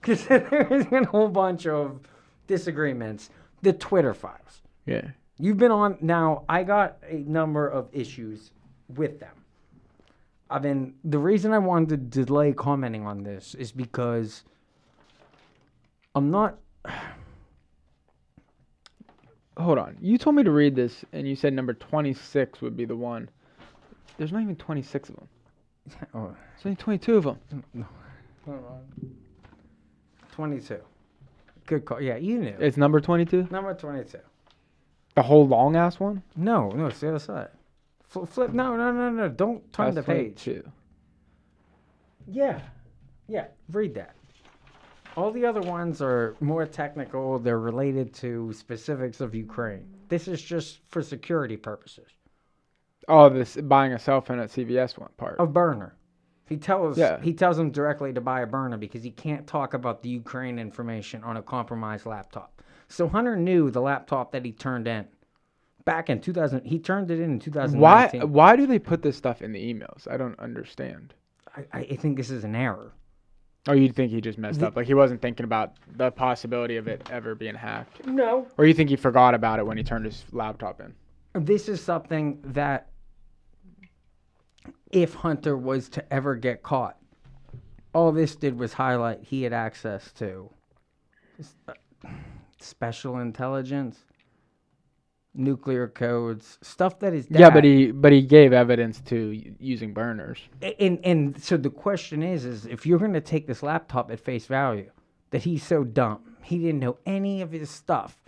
because there's been a whole bunch of disagreements. The Twitter files. Yeah. You've been on now. I got a number of issues with them. The reason I wanted to delay commenting on this is because I'm not. Hold on. You told me to read this, and you said number 26 would be the one. There's not even 26 of them. Oh, There's only 22 of them. hold on. 22. Good call. Yeah, you knew. It's number 22? Number 22. The whole long-ass one? No, it's the other side. Flip. No. Don't turn That's the page. 22. Yeah. Read that. All the other ones are more technical. They're related to specifics of Ukraine. This is just for security purposes. Oh, this buying a cell phone at CVS one part. A burner. He tells them directly to buy a burner because he can't talk about the Ukraine information on a compromised laptop. So Hunter knew the laptop that he turned in back in 2000. He turned it in 2019. Why do they put this stuff in the emails? I don't understand. I think this is an error. Oh, you think he just messed up? Like he wasn't thinking about the possibility of it ever being hacked? No. Or you think he forgot about it when he turned his laptop in? This is something that if Hunter was to ever get caught, all this did was highlight he had access to special intelligence, nuclear codes, stuff that is Yeah, but he gave evidence to using burners. And so the question is if you're going to take this laptop at face value, that he's so dumb, he didn't know any of his stuff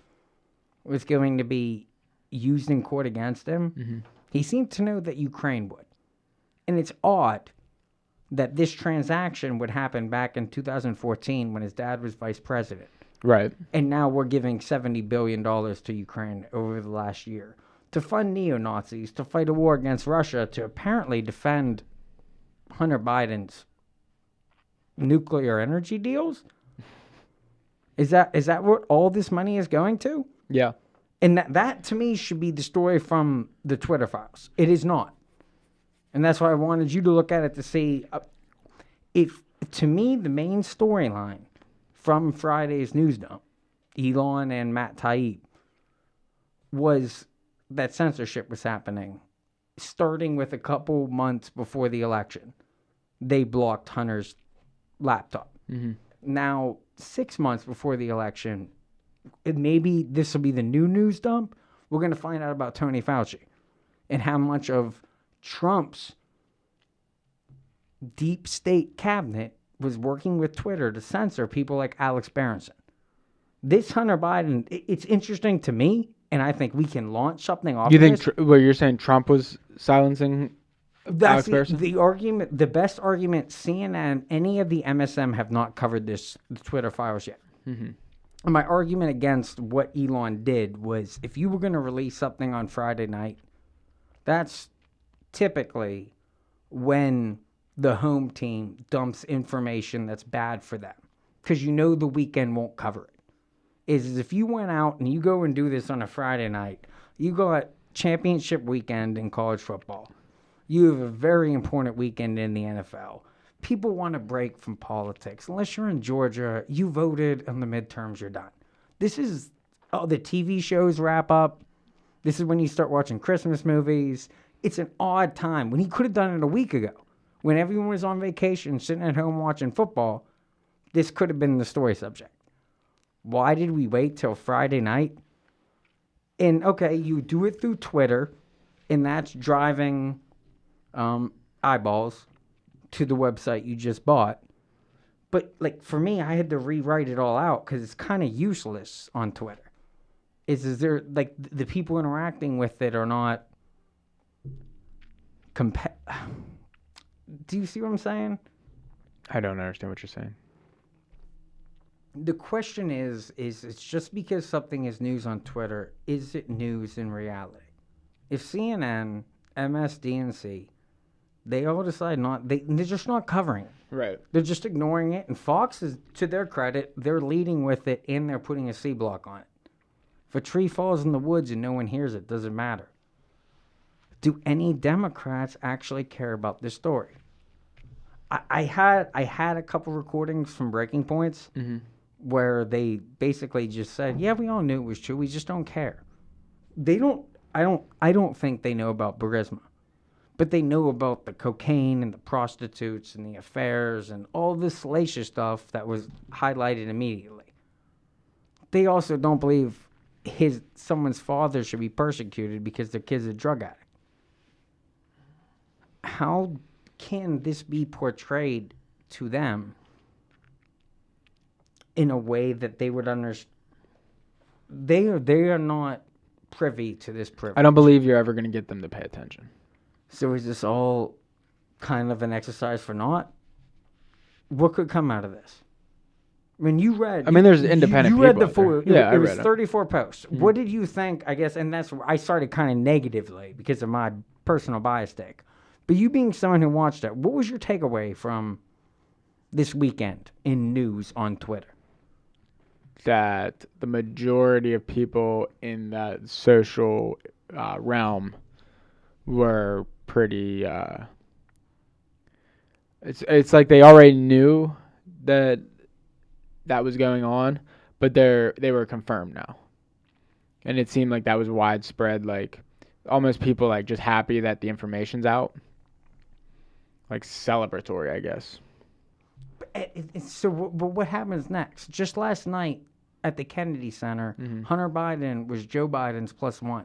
was going to be used in court against him. Mm-hmm. He seemed to know that Ukraine would. And it's odd that this transaction would happen back in 2014 when his dad was vice president. Right. And now we're giving $70 billion to Ukraine over the last year to fund neo-Nazis, to fight a war against Russia, to apparently defend Hunter Biden's nuclear energy deals. Is that what all this money is going to? Yeah. And that to me should be the story from the Twitter files. It is not. And that's why I wanted you to look at it to see if, to me, the main storyline from Friday's news dump, Elon and Matt Taibbi, was that censorship was happening, starting with a couple months before the election. They blocked Hunter's laptop. Mm-hmm. Now, 6 months before the election, maybe this will be the new news dump. We're going to find out about Tony Fauci and how much of Trump's deep state cabinet was working with Twitter to censor people like Alex Berenson. This Hunter Biden, it's interesting to me, and I think we can launch something off. You think you're saying Trump was silencing That's Alex Berenson? The argument, the best argument. CNN, any of the MSM have not covered the Twitter files yet. Mm-hmm. And my argument against what Elon did was, if you were going to release something on Friday night, that's typically when the home team dumps information that's bad for them, because you know the weekend won't cover it. Is if you went out and you go and do this on a Friday night, you go at championship weekend in college football, you have a very important weekend in the NFL. People want to break from politics. Unless you're in Georgia, you voted on the midterms, you're done. This is the TV shows wrap up. This is when you start watching Christmas movies. It's an odd time when he could have done it a week ago. When everyone was on vacation, sitting at home watching football, this could have been the story subject. Why did we wait till Friday night? And okay, you do it through Twitter, and that's driving eyeballs to the website you just bought. But like for me, I had to rewrite it all out because it's kind of useless on Twitter. Is there like the people interacting with it are not Do you see what I'm saying? I don't understand what you're saying. The question is it's just because something is news on Twitter, is it news in reality? If CNN, MSDNC, they all decide they're just not covering it. Right. They're just ignoring it. And Fox is, to their credit, they're leading with it and they're putting a C block on it. If a tree falls in the woods and no one hears it, doesn't matter. Do any Democrats actually care about this story? I had a couple recordings from Breaking Points where they basically just said, "Yeah, we all knew it was true. We just don't care." They don't. I don't think they know about Burisma, but they know about the cocaine and the prostitutes and the affairs and all this salacious stuff that was highlighted immediately. They also don't believe someone's father should be persecuted because their kid's a drug addict. How can this be portrayed to them in a way that they would understand? They are not privy to this privilege. I don't believe you're ever going to get them to pay attention. So is this all kind of an exercise for naught? What could come out of this? When you read, I mean, there's independent you read people the full. out there. Yeah, it I was read it. 34 posts. What did you think? I guess, and that's where I started kind of negatively because of my personal bias take. But you being someone who watched it, what was your takeaway from this weekend in news on Twitter? That the majority of people in that social realm were pretty. It's like they already knew that was going on, but they were confirmed now, and it seemed like that was widespread. Like almost people like just happy that the information's out, like celebratory, I guess. So what happens next? Just last night at the Kennedy Center, Hunter Biden was Joe Biden's +1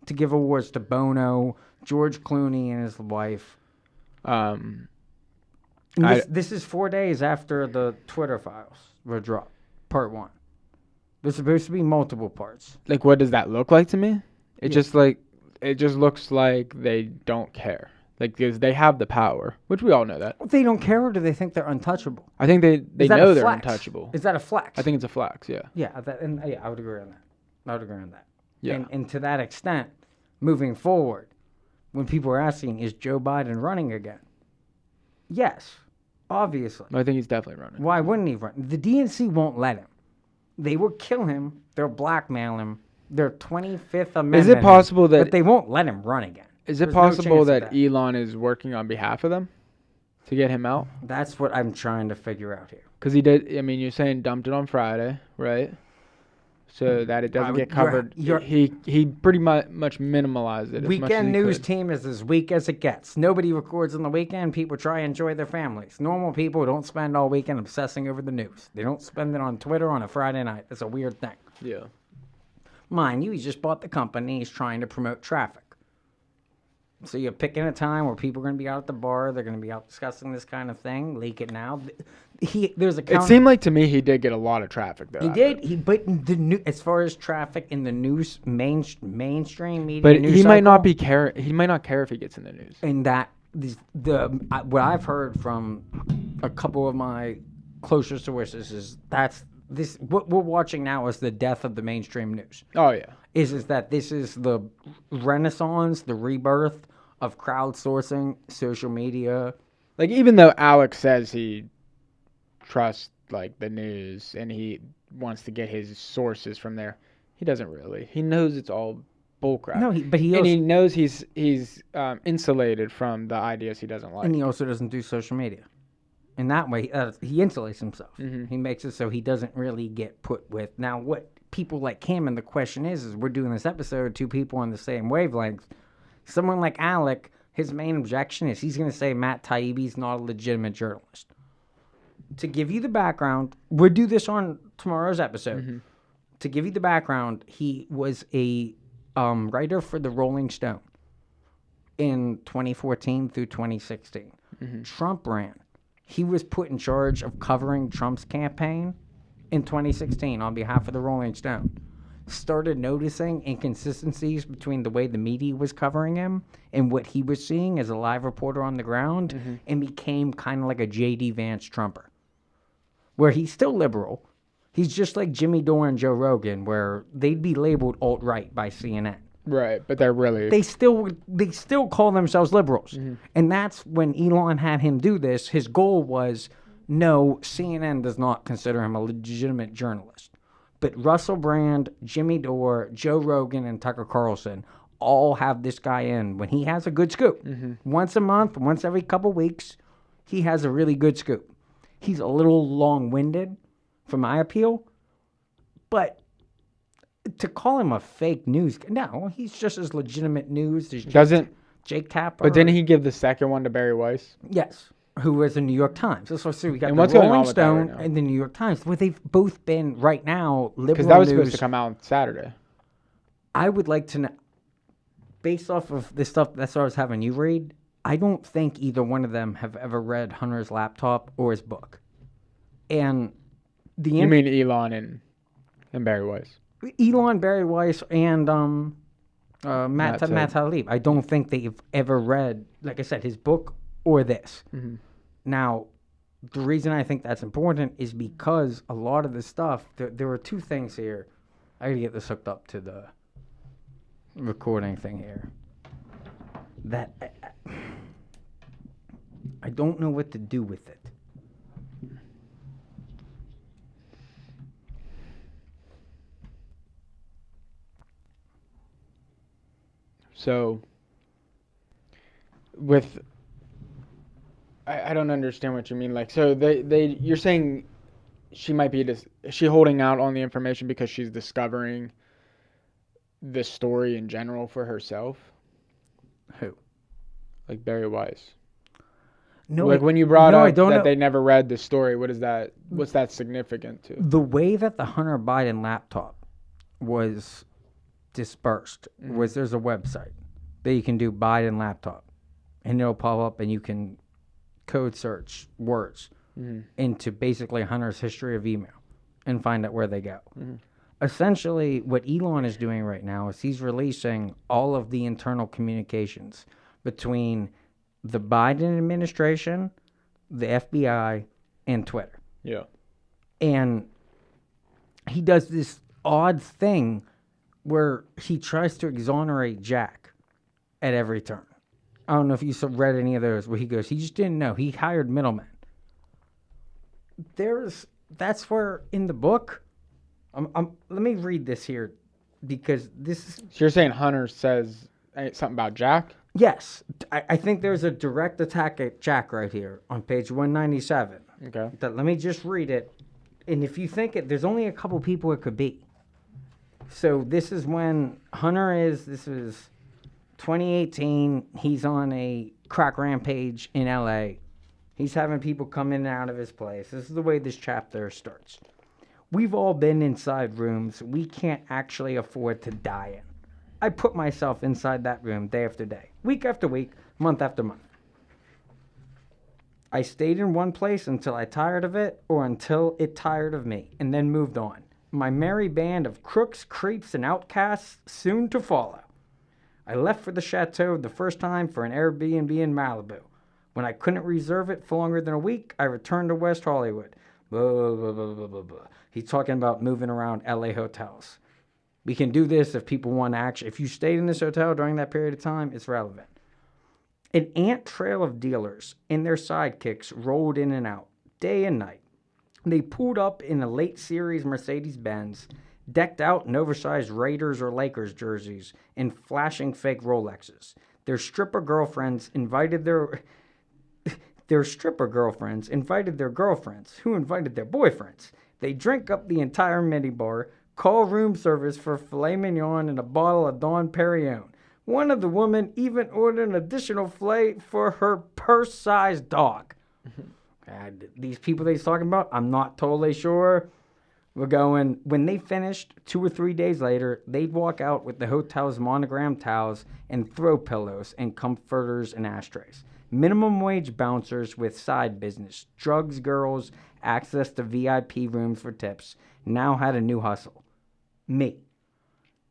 to give awards to Bono, George Clooney, and his wife. This is 4 days after the Twitter files were dropped, part 1. There's supposed to be multiple parts. Like, what does that look like to me? It just looks like they don't care. Like, because they have the power, which we all know that. They don't care, or do they think they're untouchable? I think they know they're untouchable. Is that a flex? I think it's a flex, yeah. Yeah, I would agree on that. Yeah. And to that extent, moving forward, when people are asking, is Joe Biden running again? Yes, obviously. I think he's definitely running. Why wouldn't he run? The DNC won't let him. They will kill him. They'll blackmail him. Their 25th Amendment. Is it possible that... But they won't let him run again. Is it possible that Elon is working on behalf of them to get him out? That's what I'm trying to figure out here. Because he did, I mean, you're saying dumped it on Friday, right? So that it doesn't get covered. He pretty much minimalized it. Weekend news team is as weak as it gets. Nobody records on the weekend. People try and enjoy their families. Normal people don't spend all weekend obsessing over the news. They don't spend it on Twitter on a Friday night. That's a weird thing. Yeah. Mind you, he just bought the company. He's trying to promote traffic. So you're picking a time where people are going to be out at the bar. They're going to be out discussing this kind of thing. Leak it now. It seemed like to me he did get a lot of traffic though. He did. But as far as traffic in the news mainstream media, but he might not be care. He might not care if he gets in the news. And that what I've heard from a couple of my closer sources is what we're watching now is the death of the mainstream news. Oh yeah. Is that this is the renaissance, the rebirth of crowdsourcing, social media. Like even though Alex says he trusts like the news and he wants to get his sources from there, he doesn't really. He knows it's all bullcrap. No, he knows he's insulated from the ideas he doesn't like. And he also doesn't do social media. In that way, he insulates himself. Mm-hmm. He makes it so he doesn't really get put with. Now, what people like him, and the question is we're doing this episode, two people on the same wavelength. Someone like Alec, his main objection is he's going to say Matt Taibbi's not a legitimate journalist. To give you the background, we'll do this on tomorrow's episode. Mm-hmm. To give you the background, he was a writer for the Rolling Stone in 2014 through 2016. Mm-hmm. Trump ran. He was put in charge of covering Trump's campaign in 2016 on behalf of the Rolling Stone. Started noticing inconsistencies between the way the media was covering him and what he was seeing as a live reporter on the ground, mm-hmm. and became kind of like a J.D. Vance Trumper, where he's still liberal. He's just like Jimmy Dore and Joe Rogan, where they'd be labeled alt-right by CNN. Right, but they're really... They still call themselves liberals. Mm-hmm. And that's when Elon had him do this. His goal was, no, CNN does not consider him a legitimate journalist. But Russell Brand, Jimmy Dore, Joe Rogan, and Tucker Carlson all have this guy in when he has a good scoop. Mm-hmm. Once a month, once every couple weeks, he has a really good scoop. He's a little long-winded for my appeal, but to call him a fake news, no, he's just as legitimate news as Jake Tapper. But didn't he give the second one to Barry Weiss? Yes, who was the New York Times. So we got And the what's going on Rolling with that right Stone now? and the New York Times, where they've both been right now liberal Because that was news. supposed to come out Saturday. I would like to know, based off of the stuff that's what I was having you read, I don't think either one of them have ever read Hunter's laptop or his book. And You mean Elon and Barry Weiss? Elon, Barry Weiss, and Matt Talib. Talib. I don't think they've ever read, like I said, his book or this. Mm-hmm. Now, the reason I think that's important is because a lot of the stuff, there were two things here. I gotta get this hooked up to the recording thing here. That I don't know what to do with it. So, I don't understand what you mean. Like, so you're saying she might be is she holding out on the information because she's discovering the story in general for herself? Who? Like Barry Weiss. No, like when you brought I up don't that know. they never read the story, what's that significant to? The way that the Hunter Biden laptop was dispersed was there's a website that you can do Biden laptop, and it'll pop up, and you can code search words into basically Hunter's history of email and find out where they go. Essentially, what Elon is doing right now is he's releasing all of the internal communications between the Biden administration, the FBI, and Twitter. Yeah. And he does this odd thing where he tries to exonerate Jack at every turn. I don't know if you read any of those where he goes, he just didn't know. He hired middlemen. That's where in the book, let me read this here because this is. So you're saying Hunter says something about Jack? Yes. I think there's a direct attack at Jack right here on page 197. Okay. Let me just read it. And if you think there's only a couple people it could be. So this is when this is 2018. He's on a crack rampage in LA. He's having people come in and out of his place. This is the way this chapter starts. We've all been inside rooms we can't actually afford to die in. I put myself inside that room day after day, week after week, month after month. I stayed in one place until I tired of it or until it tired of me, and then moved on. My merry band of crooks, creeps, and outcasts soon to follow. I left for the chateau the first time for an Airbnb in Malibu. When I couldn't reserve it for longer than a week, I returned to West Hollywood. Blah, blah, blah, blah, blah, blah. He's talking about moving around LA hotels. We can do this if people want to actually. If you stayed in this hotel during that period of time, it's relevant. An ant trail of dealers and their sidekicks rolled in and out, day and night. They pulled up in a late series Mercedes-Benz, decked out in oversized Raiders or Lakers jerseys and flashing fake Rolexes. Their stripper girlfriends invited their girlfriends, who invited their boyfriends. They drink up the entire minibar, call room service for filet mignon and a bottle of Dom Perignon. One of the women even ordered an additional filet for her purse-sized dog. These people that he's talking about, I'm not totally sure. We're going, when they finished, 2 or 3 days later, they'd walk out with the hotel's monogrammed towels and throw pillows and comforters and ashtrays. Minimum wage bouncers with side business, drugs, girls, access to VIP rooms for tips, now had a new hustle. Me.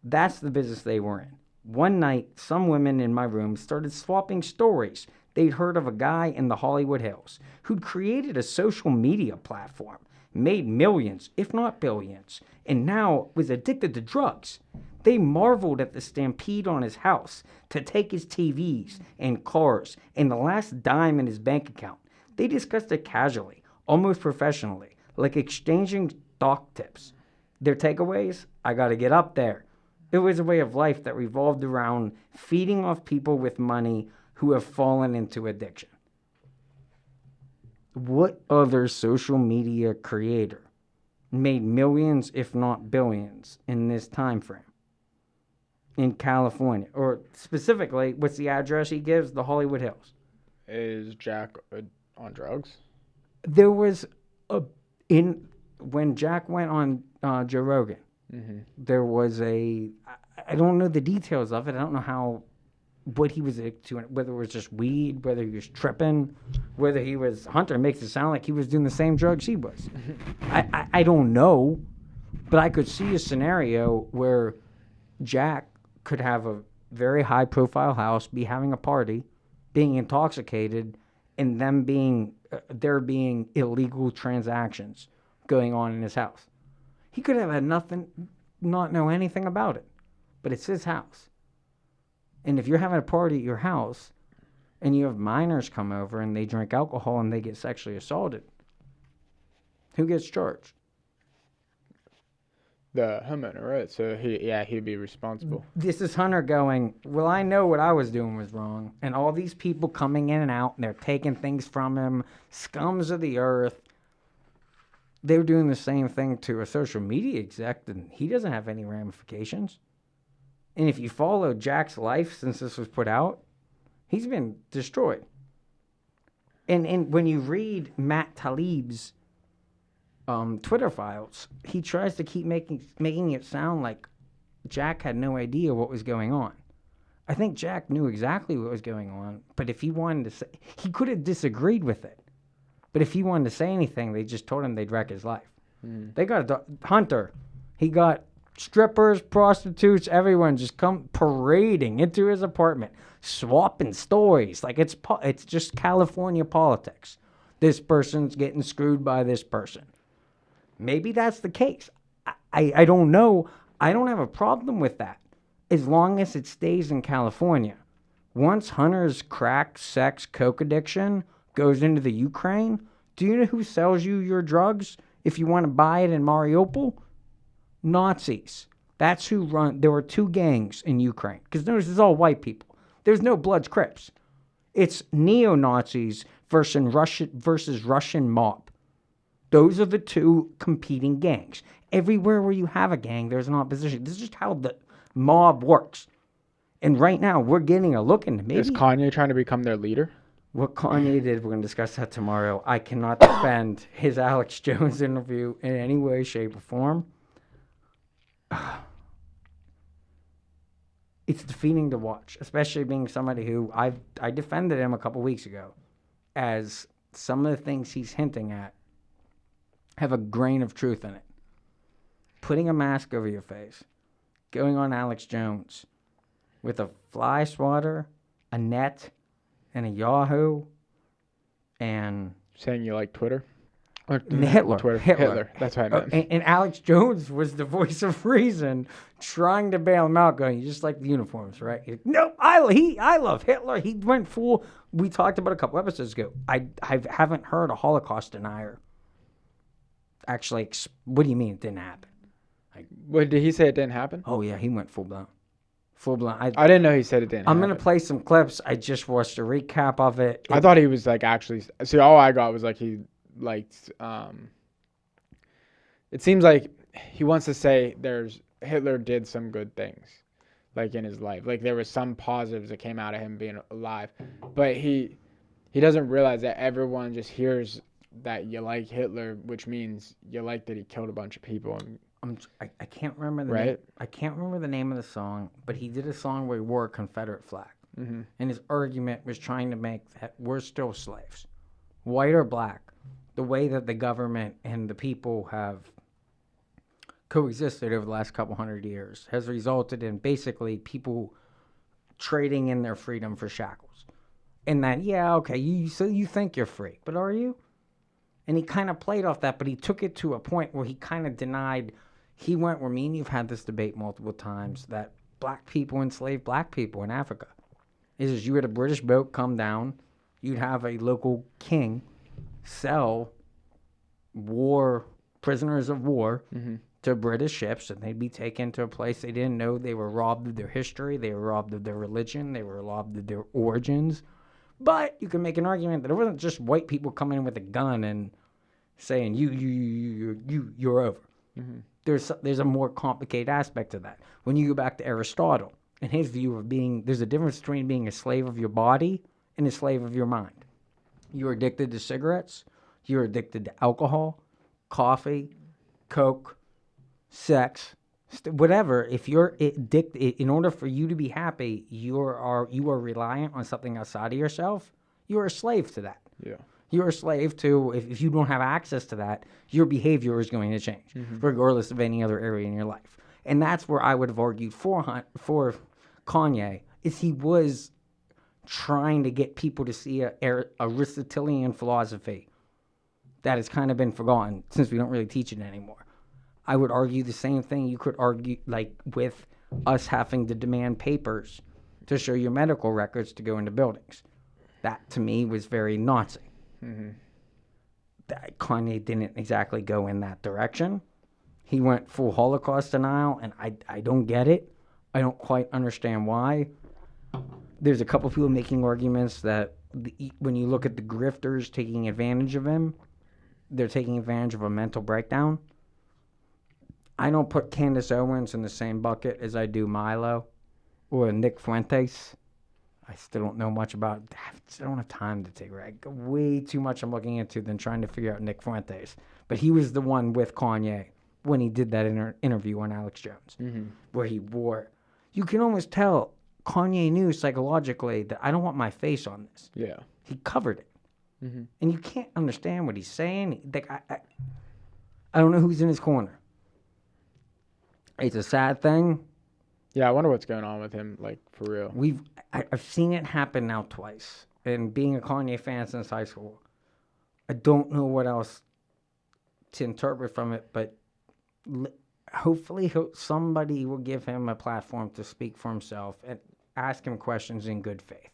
That's the business they were in. One night, some women in my room started swapping stories they'd heard of a guy in the Hollywood Hills who'd created a social media platform, made millions, if not billions, and now was addicted to drugs. They marveled at the stampede on his house to take his TVs and cars and the last dime in his bank account. They discussed it casually, almost professionally, like exchanging stock tips. Their takeaways? I gotta get up there. It was a way of life that revolved around feeding off people with money who have fallen into addiction. what other social media creator made millions, if not billions, in this time frame in California? Or specifically, what's the address he gives? The Hollywood Hills. Is Jack on drugs? There was when Jack went on Joe Rogan, there was I don't know the details of it. I don't know what he was doing, whether it was just weed, whether he was tripping, whether he was, Hunter makes it sound like he was doing the same drugs he was. I don't know, but I could see a scenario where Jack could have a very high profile house, be having a party, being intoxicated, and there being illegal transactions going on in his house. He could have had nothing, not know anything about it, but it's his house. And if you're having a party at your house and you have minors come over and they drink alcohol and they get sexually assaulted, who gets charged? The homeowner, right? So he'd be responsible. This is Hunter going, well, I know what I was doing was wrong. And all these people coming in and out and they're taking things from him, scums of the earth. They were doing the same thing to a social media exec, and he doesn't have any ramifications. And if you follow Jack's life since this was put out, he's been destroyed. And when you read Matt Talib's Twitter files, he tries to keep making it sound like Jack had no idea what was going on. I think Jack knew exactly what was going on, but if he wanted to say, he could have disagreed with it. But if he wanted to say anything, they just told him they'd wreck his life. They got Hunter. He got strippers, prostitutes, everyone just come parading into his apartment, swapping stories. Like it's just California politics. This person's getting screwed by this person. Maybe that's the case. I don't know. I don't have a problem with that as long as it stays in California. Once Hunter's crack, sex, coke addiction goes into the Ukraine, do you know who sells you your drugs if you want to buy it in Mariupol? Nazis. That's who run. There were two gangs in Ukraine. Because notice it's all white people. There's no Bloods Crips. It's neo-Nazis versus Russian mob. Those are the two competing gangs. Everywhere where you have a gang, there's an opposition. This is just how the mob works. And right now, we're getting a look into maybe... Is Kanye trying to become their leader? What Kanye did, we're going to discuss that tomorrow. I cannot defend his Alex Jones interview in any way, shape, or form. It's defeating to watch, especially being somebody who I defended him a couple weeks ago, as some of the things he's hinting at have a grain of truth in it. Putting a mask over your face, going on Alex Jones with a fly swatter, a net, and a Yahoo, and saying you like Twitter? Or Hitler. Twitter. Hitler. That's what I meant. And Alex Jones was the voice of reason, trying to bail him out, going, you just like the uniforms, right? No, I love Hitler. He went full. We talked about a couple episodes ago. I haven't heard a Holocaust denier actually. What do you mean it didn't happen? What did he say? It didn't happen? Oh yeah, he went full blown. Full blown. I didn't know he said it didn't. I'm gonna play some clips. I just watched a recap of it. I thought he was like actually. See, all I got was like he liked. It seems like he wants to say Hitler did some good things, like in his life. Like there was some positives that came out of him being alive, but he doesn't realize that everyone just hears that you like Hitler, which means you like that he killed a bunch of people. And I can't remember the name. I can't remember the name of the song, but he did a song where he wore a Confederate flag, and his argument was trying to make that we're still slaves, white or black. The way that the government and the people have coexisted over the last couple hundred years has resulted in basically people trading in their freedom for shackles. And that, so you think you're free, but are you? And he kind of played off that, but he took it to a point where he kind of denied. He went where me and you've had this debate multiple times, that black people enslaved black people in Africa. You had a British boat come down, you'd have a local king sell prisoners of war to British ships, and they'd be taken to a place they didn't know. They were robbed of their history, they were robbed of their religion, they were robbed of their origins. But you can make an argument that it wasn't just white people coming in with a gun and saying you're over. Mm-hmm. There's a more complicated aspect to that. When you go back to Aristotle and his view of there's a difference between being a slave of your body and a slave of your mind. You're addicted to cigarettes. You're addicted to alcohol, coffee, coke, sex, whatever. If you're addicted, in order for you to be happy, you are reliant on something outside of yourself. You're a slave to that. Yeah. You're a slave to, if you don't have access to that, your behavior is going to change, regardless of any other area in your life. And that's where I would have argued for Kanye, is he was trying to get people to see a Aristotelian philosophy that has kind of been forgotten since we don't really teach it anymore. I would argue the same thing you could argue, like, with us having to demand papers to show your medical records to go into buildings. That, to me, was very Nazi. That Kanye didn't exactly go in that direction. He went full Holocaust denial, and I don't get it. I don't quite understand why. There's a couple people making arguments that when you look at the grifters taking advantage of him, they're taking advantage of a mental breakdown. I don't put Candace Owens in the same bucket as I do Milo or Nick Fuentes. I still don't know much about. I don't have time to take way too much I'm looking into than trying to figure out Nick Fuentes. But he was the one with Kanye when he did that interview on Alex Jones, where he wore. You can almost tell Kanye knew psychologically that I don't want my face on this. Yeah. He covered it, and you can't understand what he's saying. Like I don't know who's in his corner. It's a sad thing. Yeah, I wonder what's going on with him, like, for real. I've seen it happen now twice. And being a Kanye fan since high school, I don't know what else to interpret from it, but hopefully somebody will give him a platform to speak for himself and ask him questions in good faith.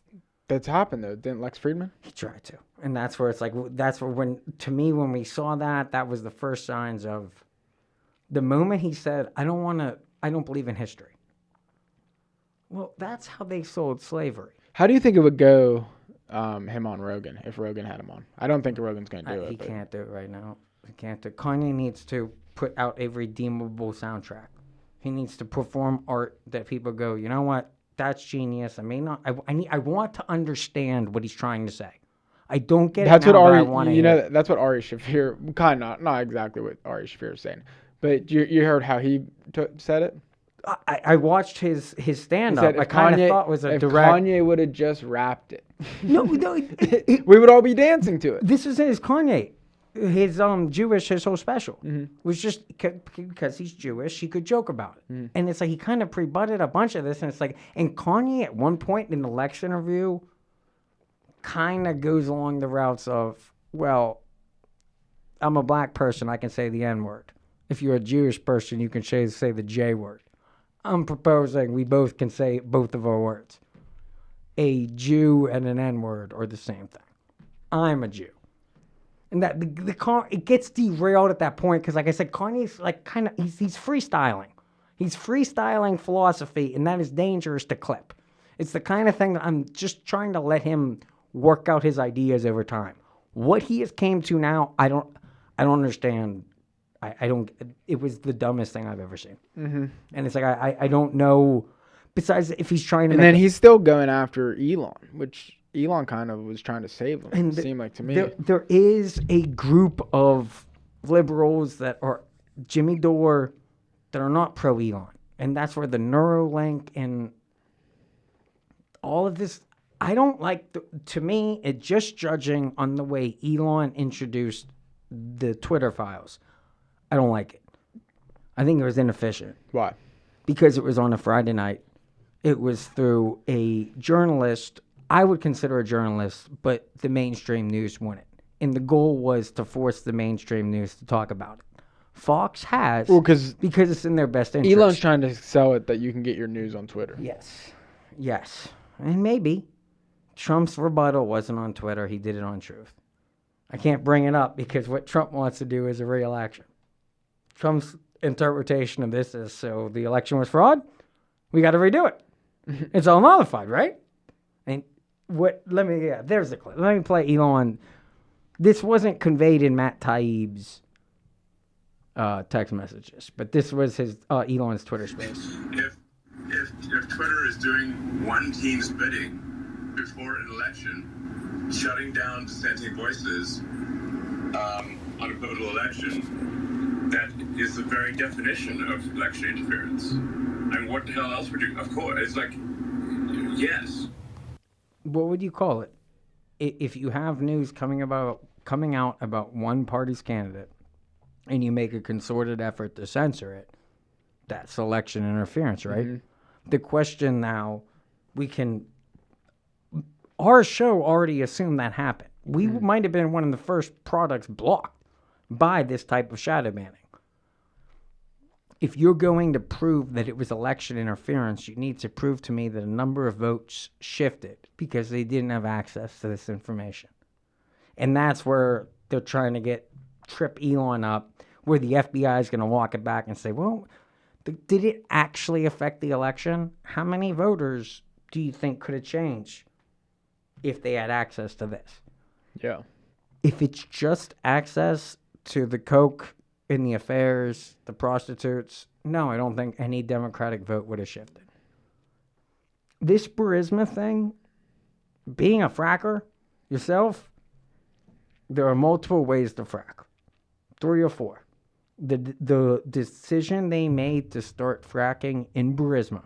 That's happened, though. Didn't Lex Friedman? He tried to. And that's where it's like, that's where when we saw that was the first signs of the moment he said, I don't believe in history. Well, that's how they sold slavery. How do you think it would go, him on Rogan, if Rogan had him on? I don't think Rogan's going to do it. He can't do it right now. He can't do it. Kanye needs to put out a redeemable soundtrack. He needs to perform art that people go, you know what? That's genius. I may not. I want to understand what he's trying to say. I don't get that's it now, what but Ari, I want to you know, hear it. that's what Ari Shaffir, kind of, not exactly what Ari Shaffir is saying, but you heard how he said it? I watched his stand-up. I kind of thought it was a if direct... Kanye would have just rapped it, No, we would all be dancing to it. This is his Kanye. His Jewish, his whole special was just because he's Jewish, he could joke about it. And it's like he kind of pre-butted a bunch of this, and it's like, and Kanye at one point in the Lex interview kind of goes along the routes of, well, I'm a black person, I can say the N-word. If you're a Jewish person, you can say the J-word. I'm proposing we both can say both of our words. A Jew and an N-word are the same thing. I'm a Jew. And that it gets derailed at that point because, like I said, Kanye's like kind of he's freestyling. He's freestyling philosophy, and that is dangerous to clip. It's the kind of thing that I'm just trying to let him work out his ideas over time. What he has came to now, I don't understand. I don't. It was the dumbest thing I've ever seen. And it's like I don't know. Besides, if he's trying to, and then he's still going after Elon, which Elon kind of was trying to save him. And it seemed like to me. There is a group of liberals that are Jimmy Dore that are not pro Elon, and that's where the Neuralink and all of this. I don't like. To me, it's just judging on the way Elon introduced the Twitter files. I don't like it. I think it was inefficient. Why? Because it was on a Friday night. It was through a journalist. I would consider a journalist, but the mainstream news wouldn't. And the goal was to force the mainstream news to talk about it. Fox has, because it's in their best interest. Elon's trying to sell it that you can get your news on Twitter. Yes. And maybe Trump's rebuttal wasn't on Twitter. He did it on Truth. I can't bring it up because what Trump wants to do is a re-election. Trump's interpretation of this is, so the election was fraud, we got to redo it. It's all nullified, right? And There's the clip. Let me play Elon. This wasn't conveyed in Matt Taibbi's text messages, but this was his Elon's Twitter space. If Twitter is doing one team's bidding before an election, shutting down dissenting voices on a pivotal election, that is the very definition of election interference. And what the hell else would you? Of course, it's like, yes. What would you call it? If you have news coming out about one party's candidate, and you make a concerted effort to censor it, that's election interference, right? Mm-hmm. The question now, our show already assumed that happened. We might have been one of the first products blocked by this type of shadow banning. If you're going to prove that it was election interference, you need to prove to me that a number of votes shifted because they didn't have access to this information. And that's where they're trying to trip Elon up, where the FBI is going to walk it back and say, well, did it actually affect the election? How many voters do you think could have changed if they had access to this? Yeah. If it's just access to the coke in the affairs, the prostitutes, no, I don't think any Democratic vote would have shifted. This Burisma thing, being a fracker yourself, there are multiple ways to frack. 3 or 4. The decision they made to start fracking in Burisma,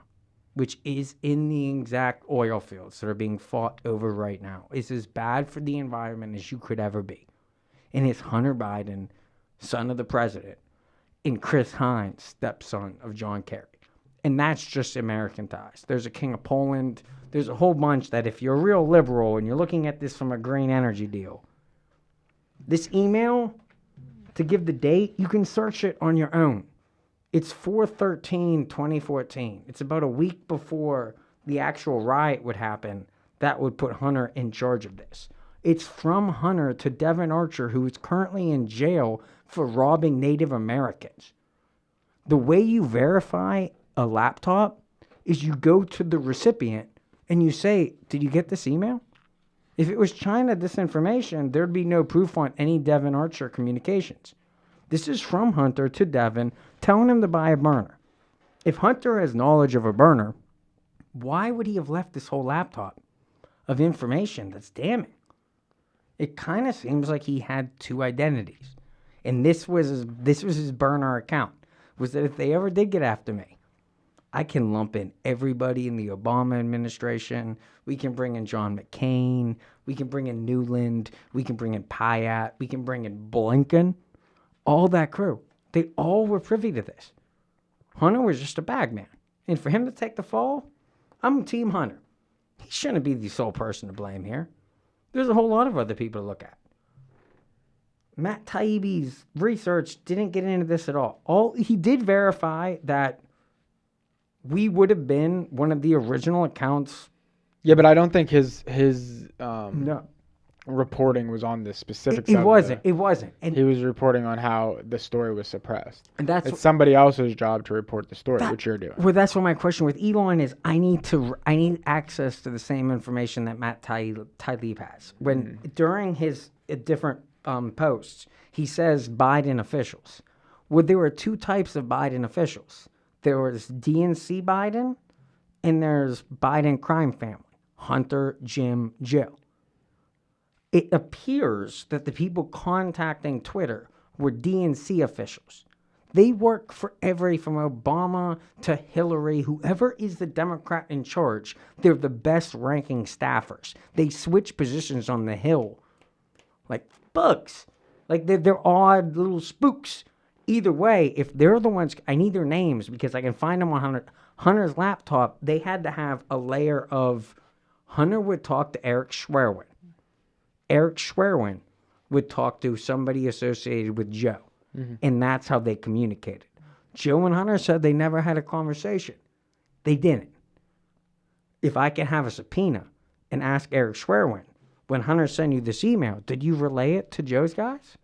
which is in the exact oil fields that are being fought over right now, is as bad for the environment as you could ever be. And it's Hunter Biden, son of the president, and Chris Hines, stepson of John Kerry. And that's just American ties. There's a King of Poland. There's a whole bunch that if you're a real liberal and you're looking at this from a green energy deal, this email, to give the date, you can search it on your own. It's 4/13/2014. It's about a week before the actual riot would happen that would put Hunter in charge of this. It's from Hunter to Devin Archer, who is currently in jail for robbing Native Americans. The way you verify a laptop is you go to the recipient and you say, did you get this email? If it was China disinformation, there'd be no proof on any Devin Archer communications. This is from Hunter to Devin, telling him to buy a burner. If Hunter has knowledge of a burner, why would he have left this whole laptop of information that's damning? It kind of seems like he had 2 identities. And this was his burner account, was that if they ever did get after me, I can lump in everybody in the Obama administration. We can bring in John McCain. We can bring in Newland. We can bring in Pyatt. We can bring in Blinken. All that crew. They all were privy to this. Hunter was just a bagman. And for him to take the fall, I'm Team Hunter. He shouldn't be the sole person to blame here. There's a whole lot of other people to look at. Matt Taibbi's research didn't get into this at all. He did verify that we would have been one of the original accounts. Yeah, but I don't think his No. reporting was on this specific It wasn't. It wasn't. And he was reporting on how the story was suppressed. And it's somebody else's job to report the story, which you're doing. Well, that's what my question with Elon is. I need access to the same information that Matt Taibbi has. When during his different posts, he says Biden officials. Well, there were 2 types of Biden officials. There was DNC Biden, and there's Biden crime family, Hunter, Jim, Jill. It appears that the people contacting Twitter were DNC officials. They work for from Obama to Hillary, whoever is the Democrat in charge. They're the best ranking staffers. They switch positions on the Hill like bugs. Like they're odd little spooks. Either way, if they're the ones, I need their names because I can find them on Hunter's laptop. They had to have a layer of Hunter would talk to Eric Schwerin. Eric Schwerin would talk to somebody associated with Joe. Mm-hmm. And that's how they communicated. Joe and Hunter said they never had a conversation. They didn't. If I can have a subpoena and ask Eric Schwerin, when Hunter sent you this email, did you relay it to Joe's guys?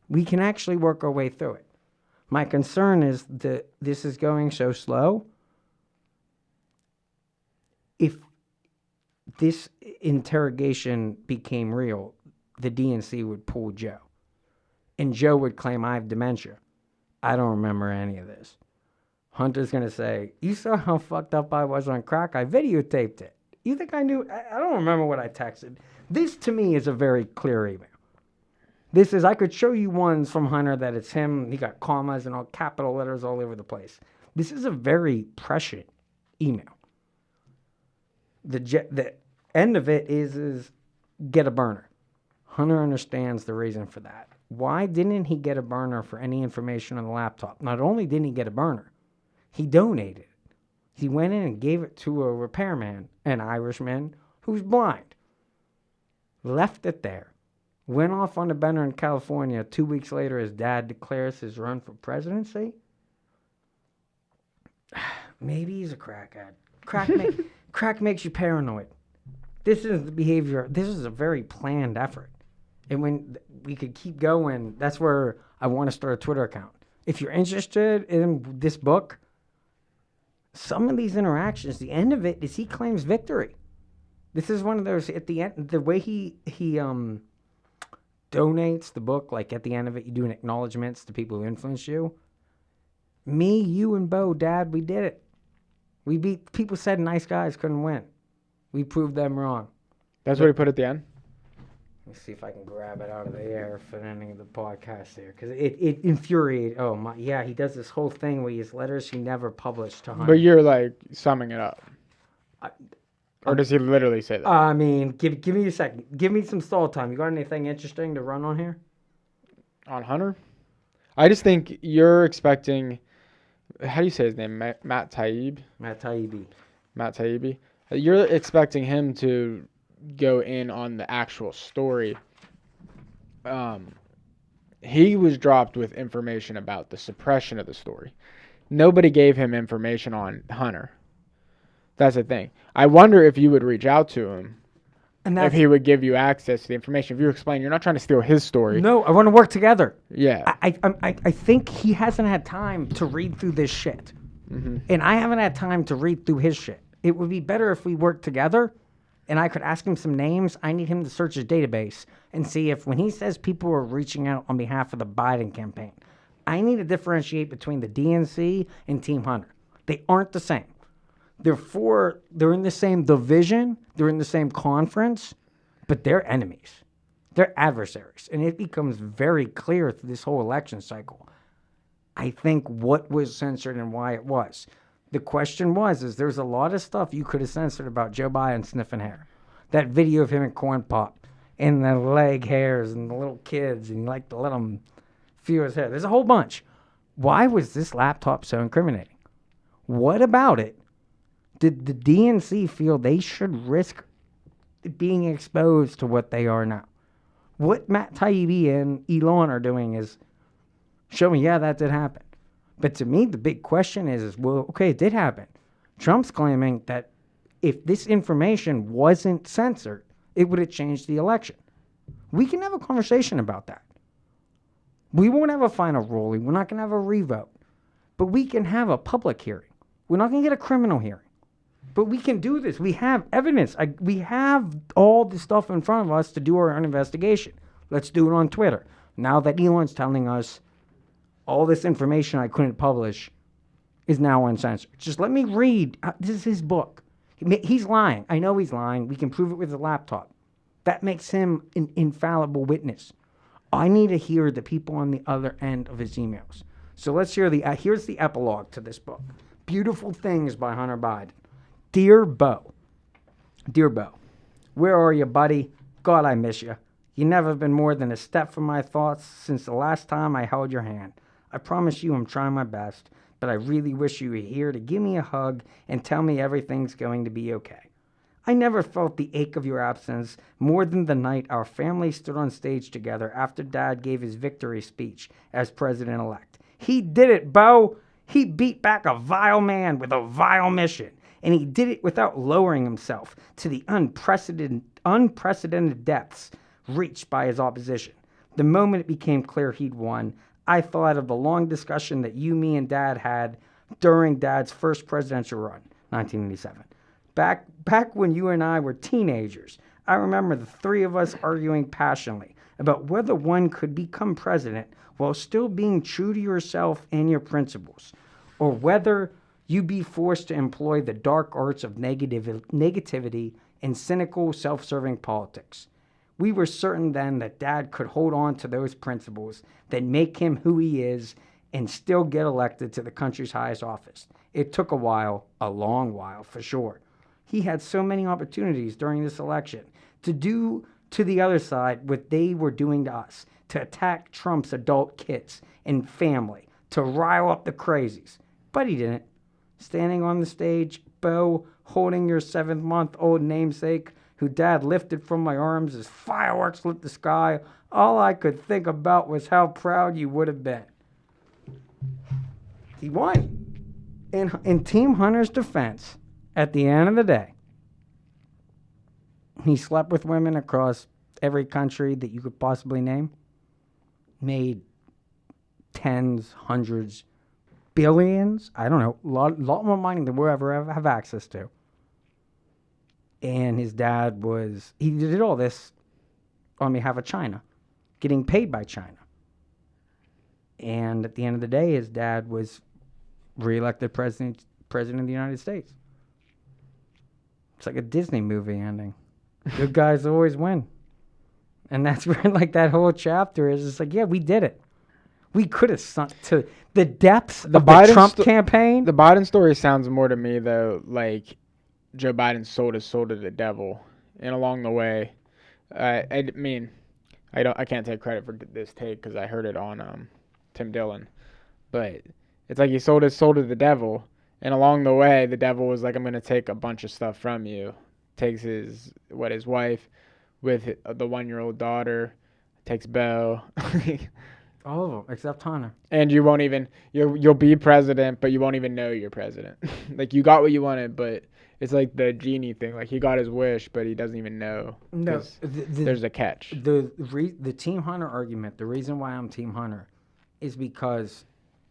We can actually work our way through it. My concern is that this is going so slow. If this interrogation became real, the DNC would pull Joe. And Joe would claim, I have dementia. I don't remember any of this. Hunter's going to say, you saw how fucked up I was on crack? I videotaped it. You think I knew? I don't remember what I texted. This, to me, is a very clear email. This is, I could show you ones from Hunter that it's him. He got commas and all capital letters all over the place. This is a very prescient email. The end of it is get a burner. Hunter understands the reason for that. Why didn't he get a burner for any information on the laptop? Not only didn't he get a burner, he donated it. He went in and gave it to a repairman, an Irishman, who's blind. Left it there. Went off on the bender in California. 2 weeks later, his dad declares his run for presidency. Maybe he's a crackhead. Crack makes you paranoid. This is the behavior. This is a very planned effort. And when we could keep going, that's where I want to start a Twitter account. If you're interested in this book, some of these interactions, the end of it is he claims victory. This is one of those, at the end, the way he donates the book, like at the end of it, you do an acknowledgments to people who influence you. Me, you, and Bo, Dad, we did it. We beat, people said nice guys couldn't win. We proved them wrong. That's what he put at the end? Let me see if I can grab it out of the air for the ending of the podcast there. Because it infuriated. Oh, my. Yeah, he does this whole thing where he has letters he never published to Hunter. But you're like summing it up. Or does he literally say that? I mean, give me a second. Give me some stall time. You got anything interesting to run on here? On Hunter? I just think you're expecting... How do you say his name? Matt Taibbi? Matt Taibbi. Matt Taibbi. You're expecting him to go in on the actual story. He was dropped with information about the suppression of the story. Nobody gave him information on Hunter. That's the thing. I wonder if you would reach out to him. And if he would give you access to the information. If you explain, you're not trying to steal his story. No, I want to work together. Yeah. I think he hasn't had time to read through this shit. Mm-hmm. And I haven't had time to read through his shit. It would be better if we worked together and I could ask him some names. I need him to search his database and see if when he says people are reaching out on behalf of the Biden campaign, I need to differentiate between the DNC and Team Hunter. They aren't the same. They're in the same division, they're in the same conference, but they're enemies. They're adversaries. And it becomes very clear through this whole election cycle, I think, what was censored and why it was. The question is there's a lot of stuff you could have censored about Joe Biden sniffing hair. That video of him at Corn Pop and the leg hairs and the little kids, and you like to let them feel his hair. There's a whole bunch. Why was this laptop so incriminating? What about it? Did the DNC feel they should risk being exposed to what they are now? What Matt Taibbi and Elon are doing is showing, yeah, that did happen. But to me, the big question is, well, okay, it did happen. Trump's claiming that if this information wasn't censored, it would have changed the election. We can have a conversation about that. We won't have a final ruling. We're not going to have a revote. But we can have a public hearing. We're not going to get a criminal hearing. But we can do this. We have evidence. We have all the stuff in front of us to do our own investigation. Let's do it on Twitter. Now that Elon's telling us all this information I couldn't publish is now uncensored. Just let me read. This is his book. He's lying. I know he's lying. We can prove it with the laptop. That makes him an infallible witness. I need to hear the people on the other end of his emails. So let's hear here's the epilogue to this book. Beautiful Things by Hunter Biden. Dear Bo, where are you, buddy? God, I miss you. You never been more than a step from my thoughts since the last time I held your hand. I promise you I'm trying my best, but I really wish you were here to give me a hug and tell me everything's going to be okay. I never felt the ache of your absence more than the night our family stood on stage together after Dad gave his victory speech as president-elect. He did it, Bo. He beat back a vile man with a vile mission. And he did it without lowering himself to the unprecedented depths reached by his opposition. The moment it became clear he'd won, I thought of the long discussion that you, me, and Dad had during Dad's first presidential run, 1987. Back when you and I were teenagers, I remember the three of us arguing passionately about whether one could become president while still being true to yourself and your principles, or whether you be forced to employ the dark arts of negativity and cynical, self-serving politics. We were certain then that Dad could hold on to those principles that make him who he is and still get elected to the country's highest office. It took a while, a long while for sure. He had so many opportunities during this election to do to the other side what they were doing to us, to attack Trump's adult kids and family, to rile up the crazies. But he didn't. Standing on the stage, Bo, holding your 7-month-old namesake, who Dad lifted from my arms as fireworks lit the sky, all I could think about was how proud you would have been. He won. In Team Hunter's defense, at the end of the day, he slept with women across every country that you could possibly name, made tens, hundreds, billions, I don't know, lot more money than we'll ever have access to. And his dad he did all this on behalf of China, getting paid by China. And at the end of the day, his dad was reelected president of the United States. It's like a Disney movie ending. Good guys always win. And that's where like that whole chapter is. It's like, yeah, we did it. We could have sunk to the depths of the Trump campaign. The Biden story sounds more to me, though, like Joe Biden sold his soul to the devil. And along the way, I mean, I can't take credit for this take because I heard it on Tim Dillon. But it's like he sold his soul to the devil. And along the way, the devil was like, I'm going to take a bunch of stuff from you. Takes his wife with the 1-year-old daughter. Takes Beau. All of them, except Hunter. And you won't even, you'll be president, but you won't even know you're president. Like, you got what you wanted, but it's like the genie thing. Like, he got his wish, but he doesn't even know. No. There's a catch. The Team Hunter argument, the reason why I'm Team Hunter is because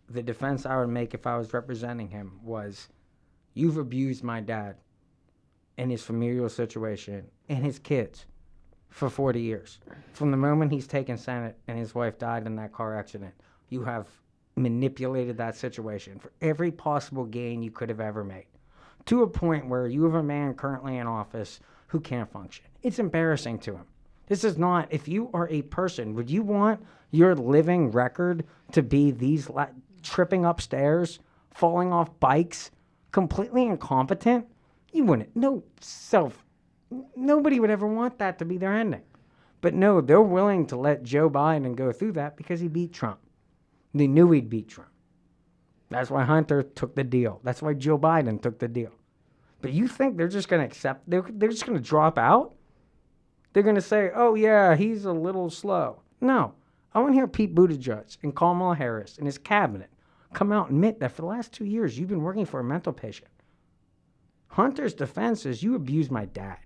the defense I would make if I was representing him was, you've abused my dad and his familial situation and his kids for 40 years. From the moment he's taken Senate and his wife died in that car accident, you have manipulated that situation for every possible gain you could have ever made, to a point where you have a man currently in office who can't function. It's embarrassing to him. This is not, if you are a person, would you want your living record to be these tripping upstairs, falling off bikes, completely incompetent? You wouldn't. Nobody would ever want that to be their ending. But no, they're willing to let Joe Biden go through that because he beat Trump. They knew he'd beat Trump. That's why Hunter took the deal. That's why Joe Biden took the deal. But you think they're just going to accept, they're just going to drop out? They're going to say, oh yeah, he's a little slow. No. I want to hear Pete Buttigieg and Kamala Harris and his cabinet come out and admit that for the last 2 years you've been working for a mental patient. Hunter's defense is, you abused my dad.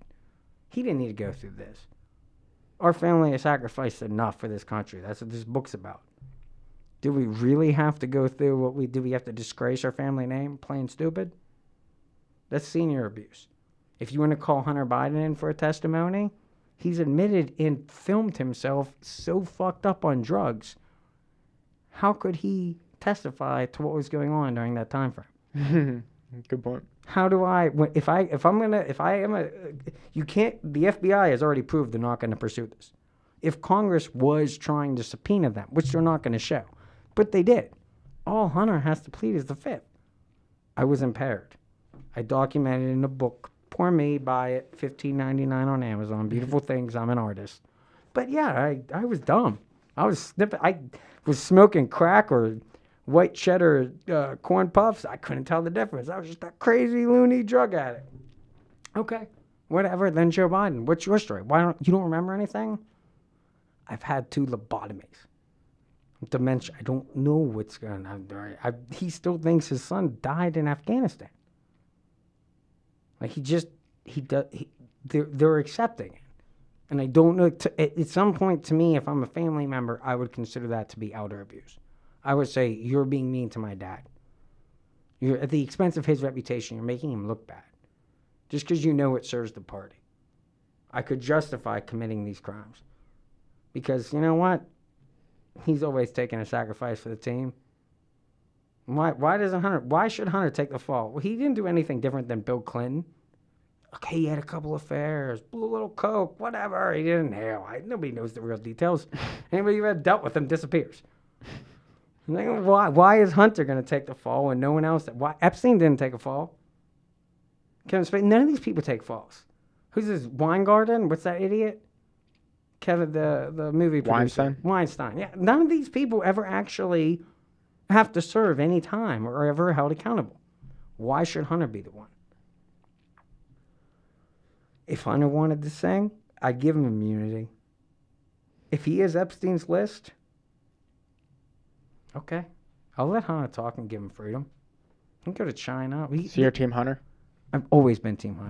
He didn't need to go through this. Our family has sacrificed enough for this country. That's what this book's about. Do we really have to go through what we do? We have to disgrace our family name, plain stupid? That's senior abuse. If you want to call Hunter Biden in for a testimony, he's admitted and filmed himself so fucked up on drugs. How could he testify to what was going on during that time frame? Good point. How do I, the FBI has already proved they're not going to pursue this. If Congress was trying to subpoena them, which they're not going to show, but they did, all Hunter has to plead is the fifth. I was impaired. I documented in a book. Poor me, buy it, $15.99 on Amazon. Beautiful things. I'm an artist. But yeah, I was dumb. I was smoking crack or white cheddar corn puffs. I couldn't tell the difference. I was just a crazy loony drug addict. Okay, whatever. Then Joe Biden. What's your story? You don't remember anything? I've had 2 lobotomies. Dementia. I don't know what's going on. He still thinks his son died in Afghanistan. Like they're accepting it. And I don't know, at some point to me, if I'm a family member, I would consider that to be elder abuse. I would say, you're being mean to my dad. You're at the expense of his reputation. You're making him look bad. just because you know it serves the party. I could justify committing these crimes. Because you know what? He's always taking a sacrifice for the team. Why should Hunter take the fall? Well, he didn't do anything different than Bill Clinton. Okay, he had a couple affairs, blew a little coke, whatever. He didn't nail. Nobody knows the real details. Anybody who had dealt with him disappears. Why is Hunter going to take the fall when no one else? Why Epstein didn't take a fall? Kevin Spacey. None of these people take falls. Who's this? Weingarten? What's that idiot? Kevin, the movie producer. Weinstein. Yeah, none of these people ever actually have to serve any time or are ever held accountable. Why should Hunter be the one? If Hunter wanted to sing, I'd give him immunity. If he is Epstein's list, okay. I'll let Hunter talk and give him freedom. He can go to China. So you're Team Hunter? I've always been Team Hunter.